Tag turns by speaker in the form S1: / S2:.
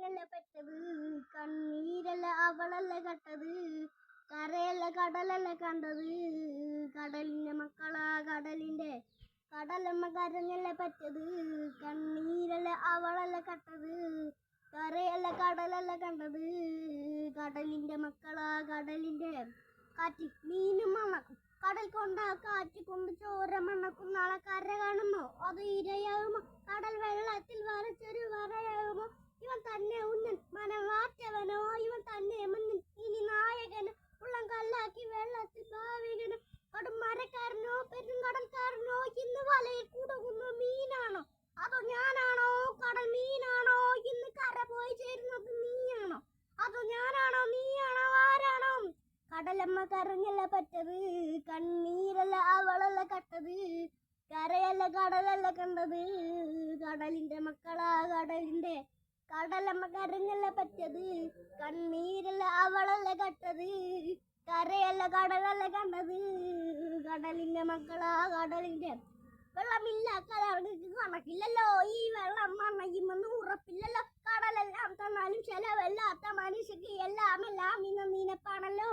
S1: കരഞ്ഞല്ല പെറ്റത്, കണ്ണീരല്ല അവളല്ല കട്ടത്, കരയല്ല കടലല്ല കണ്ടത്, കടലിന്റെ മക്കളാ കടലിന്റെ, കടലമ്മ കരഞ്ഞല്ല പറ്റത്, കണ്ണീരല്ല അവളല്ല കട്ടത്, കരയല്ല കടലല്ല കണ്ടത്, കടലിന്റെ മക്കളാ കടലിന്റെ. കാറ്റ് മീനും മണക്കും, കടൽ കൊണ്ട കാറ്റ് കൊണ്ട് ചോര മണക്കും, നാളെ കര കാണുമോ അത് ഇരയാകുമോ, കടൽ വെള്ളത്തിൽ വരച്ചൊരു വരയാകുമോ, ഇവൻ തന്നെ ഉന്നൻ മനം മാറ്റവനോ, ഇവൻ തന്നെ മുന്നൻ ഇനി നായകനോ, ഉള്ളം കല്ലാക്കി വെള്ളത്തിൽ ഭാവികനോ, കടും മരക്കാരനോ പെരുങ്കടൽക്കാരനോ, ഇന്ന് വലയിൽ കുടുങ്ങുന്ന മീനാണോ അതോ ഞാനാണോ, കടൽ മീനാണോ ഇന്ന് കര പോയി ചേരുന്നത് നീയാണോ, അതോ ഞാനാണോ നീയാണോ ആരാണോ. കടലമ്മ കരഞ്ഞല്ല പറ്റത്, കണ്ണീരല്ല അവളല്ല കട്ടത്, കരയല്ല കടലല്ല കണ്ടത്, കടലിന്റെ മക്കളാ കടലിന്റെ, കടലമ്മ കരഞ്ഞല്ല പറ്റത്, കണ്ണീരല്ല അവളല്ല കട്ടത്, കരയല്ല കടലല്ല കണ്ടത്, കടലിന്റെ മക്കളാ കടലിന്റെ. വെള്ളമില്ല കലർക്ക് കണക്കില്ലല്ലോ, ഈ വെള്ളം മണ്ണയുമെന്ന് ഉറപ്പില്ലല്ലോ, കടലെല്ലാം തന്നാലും ചെലവല്ലാത്ത മനുഷ്യക്ക് എല്ലാം ഇന്ന് നിനപ്പാണല്ലോ.